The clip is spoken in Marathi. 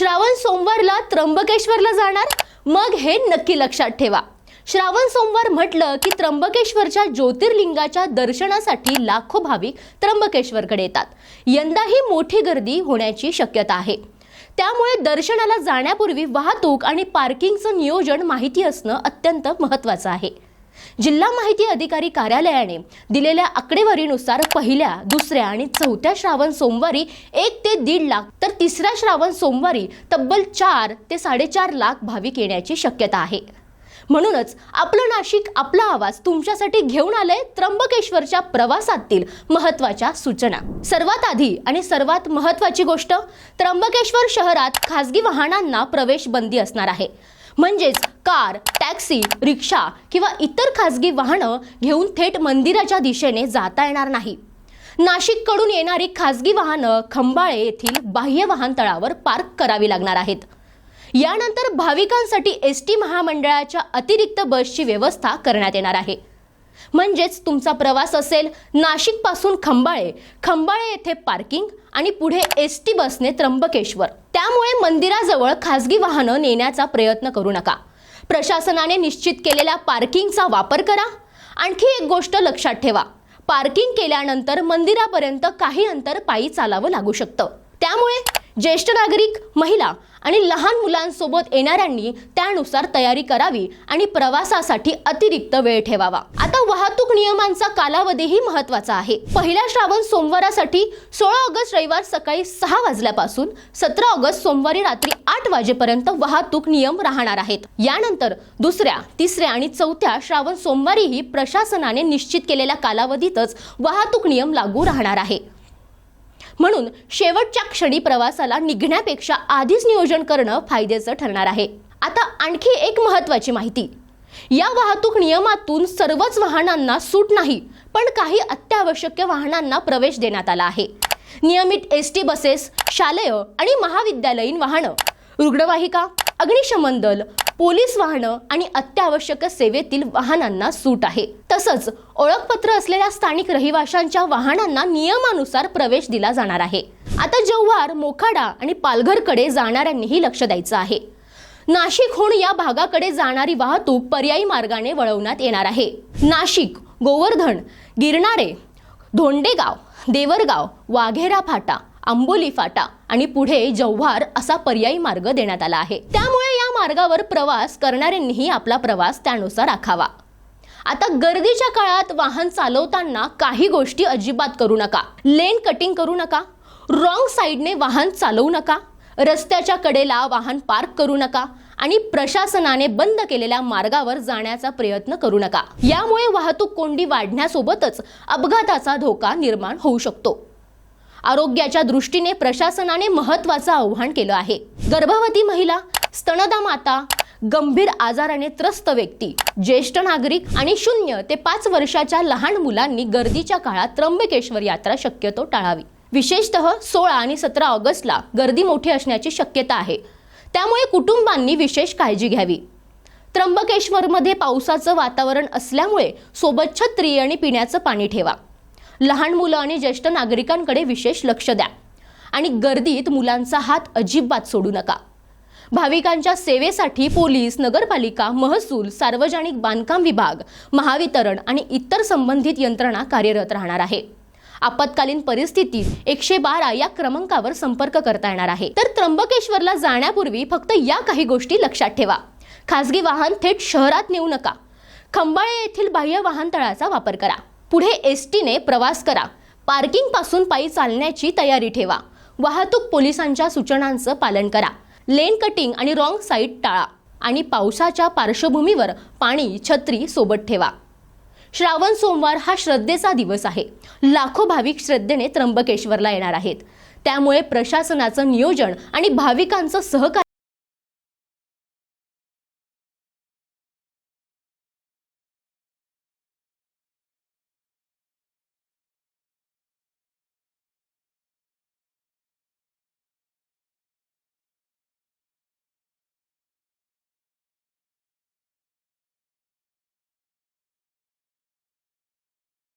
श्रावण सोमवारला त्र्यंबकेश्वरला जाणार? मग हे नक्की लक्षात ठेवा। श्रावण सोमवार म्हटलं की त्र्यंबकेश्वरच्या ज्योतिर्लिंगाच्या दर्शनासाठी लाखो भाविक त्र्यंबकेश्वरकडे येतात। यंदाही मोठी गर्दी होण्याची शक्यता आहे। त्यामुळे दर्शनाला जाण्यापूर्वी वाहतूक आणि पार्किंगचं नियोजन माहिती असणं अत्यंत महत्त्वाचं आहे। जिल्हा माहिती अधिकारी कार्यालयाने दिलेल्या आकडेवारीनुसार पहिल्या, दुसऱ्या आणि चौथ्या श्रावण सोमवारी 1 ते 1.5 लाख तर तिसऱ्या श्रावण सोमवारी तब्बल 4 ते 4.5 लाख भाविक येण्याची शक्यता आहे। म्हणूनच आपलं नाशिक आपला आवाज तुमच्यासाठी घेऊन आले त्र्यंबकेश्वरच्या प्रवासातील महत्त्वाच्या सूचना। सर्वात आधी आणि सर्वात महत्त्वाची गोष्ट, त्र्यंबकेश्वर शहरात खासगी वाहनांना प्रवेश बंदी असणार आहे। म्हणजेच कार, टॅक्सी, रिक्षा किंवा इतर खासगी वाहनं घेऊन थेट मंदिराच्या दिशेने जाता येणार नाही। नाशिककडून येणारी खासगी वाहनं खंबाळे येथील बाह्य वाहनतळावर पार्क करावी लागणार आहेत। यानंतर भाविकांसाठी एसटी महामंडळाच्या अतिरिक्त बसची व्यवस्था करण्यात येणार आहे। म्हणजेच तुमचा प्रवास असेल नाशिक पासून खंबाळे येथे पार्किंग आणि पुढे एसटी बसने त्र्यंबकेश्वर। त्यामुळे मंदिराजवळ खासगी वाहनं नेण्याचा प्रयत्न करू नका। प्रशासनाने निश्चित केलेल्या पार्किंगचा वापर करा। आणखी एक गोष्ट लक्षात ठेवा, पार्किंग केल्यानंतर मंदिरापर्यंत काही अंतर पायी चालावं लागू शकतं। त्यामुळे ज्येष्ठ नागरिक, महिला आणि लहान मुलांसोबत येणाऱ्यांनी त्यानुसार तयारी करावी आणि प्रवासासाठी अतिरिक्त वेळ ठेवावा। आता वाहतूक नियमांचा कालावधीही महत्त्वाचा आहे। पहिल्या श्रावण सोमवारासाठी 16 ऑगस्ट रविवार सकाळी 6 वाजल्यापासून 17 ऑगस्ट सोमवारी रात्री 8 वाजेपर्यंत वाहतूक नियम राहणार आहेत। यानंतर दुसऱ्या, तिसऱ्या आणि चौथ्या श्रावण सोमवारीही प्रशासनाने निश्चित केलेल्या कालावधीतच वाहतूक नियम लागू राहणार आहे। म्हणून शेवटच्या क्षणी प्रवासाला निघण्यापेक्षा आधीच नियोजन करणं फायद्याचं ठरणार आहे। आता आणखी एक महत्त्वाची माहिती, या वाहतूक नियमातून सर्वच वाहनांना सूट नाही, पण काही अत्यावश्यक वाहनांना प्रवेश देण्यात आला आहे। नियमित एसटी बसेस, शालेय आणि महाविद्यालयीन वाहनं, रुग्णवाहिका, अग्निशमन दल, पोलीस वाहनं आणि अत्यावश्यक सेवेतील वाहनांना सूट आहे। तसंच ओळखपत्र असलेल्या स्थानिक रहिवाशांच्या वाहनांना नियमानुसार प्रवेश दिला जाणार आहे। आता जव्हार, मोखाडा आणि पालघरकडे जाणाऱ्यांनीही लक्ष द्यायचं आहे। नाशिकहून या भागाकडे जाणारी वाहतूक पर्यायी मार्गाने वळवण्यात येणार आहे। नाशिक, गोवर्धन, गिरणारे, धोंडेगाव, देवरगाव, वाघेरा फाटा, आंबोली फाटा आणि पुढे जव्हार असा पर्यायी मार्ग देण्यात आला आहे। त्यामुळे या मार्गावर प्रवास करणाऱ्यांनीही आपला प्रवास त्यानुसार आखावा। आता गर्दीच्या काळात वाहन चालवताना काही गोष्टी अजिबात करू नका। लेन कटिंग करू नका, रॉंग साइडने वाहन चालवू नका, रस्त्याच्या कडेला वाहन पार्क करू नका आणि प्रशासनाने बंद केलेल्या मार्गावर जाण्याचा प्रयत्न करू नका। यामुळे वाहतूक कोंडी वाढण्यासोबतच अपघाताचा धोका निर्माण होऊ शकतो। आरोग्याच्या दृष्टीने प्रशासनाने महत्त्वाचं आवाहन केलं आहे। गर्भवती महिला, स्तनदा माता, गंभीर आजाराने त्रस्त व्यक्ती, ज्येष्ठ नागरिक आणि 0 ते 5 वर्षाच्या लहान मुलांनी गर्दीच्या काळात त्र्यंबकेश्वर यात्रा शक्यतो टाळावी। विशेषतः 16 आणि 17 ऑगस्टला गर्दी मोठी असण्याची शक्यता आहे। त्यामुळे कुटुंबांनी विशेष काळजी घ्यावी। त्र्यंबकेश्वरमध्ये पावसाचं वातावरण असल्यामुळे सोबत छत्री आणि पिण्याचं पाणी ठेवा। लहान मुलं आणि ज्येष्ठ नागरिकांकडे विशेष लक्ष द्या आणि गर्दीत मुलांचा हात अजिबात सोडू नका। भाविकांच्या सेवेसाठी पोलीस, नगरपालिका, महसूल, सार्वजनिक बांधकाम विभाग, महावितरण आणि इतर संबंधित यंत्रणा कार्यरत राहणार आहे। आपत्कालीन परिस्थितीत 112 या क्रमांकावर संपर्क करता येणार आहे। तर त्र्यंबकेश्वरला जाण्यापूर्वी फक्त या काही गोष्टी लक्षात ठेवा। खासगी वाहन थेट शहरात नेऊ नका। खंबाळे येथील बाह्य वाहनतळाचा वापर करा। पुढे एसटीने प्रवास करा। पार्किंग पासून पायी चालण्याची तयारी ठेवा। वाहतूक पोलिसांच्या सूचनांचं पालन करा। लेन कटिंग आणि रॉंग साइड टाळा आणि पावसाच्या पार्श्वभूमीवर पाणी, छत्री सोबत ठेवा। श्रावण सोमवार हा श्रद्धेचा दिवस आहे। लाखो भाविक श्रद्धेने त्र्यंबकेश्वरला येणार आहेत। त्यामुळे प्रशासनाचं नियोजन आणि भाविकांचं सहकार्य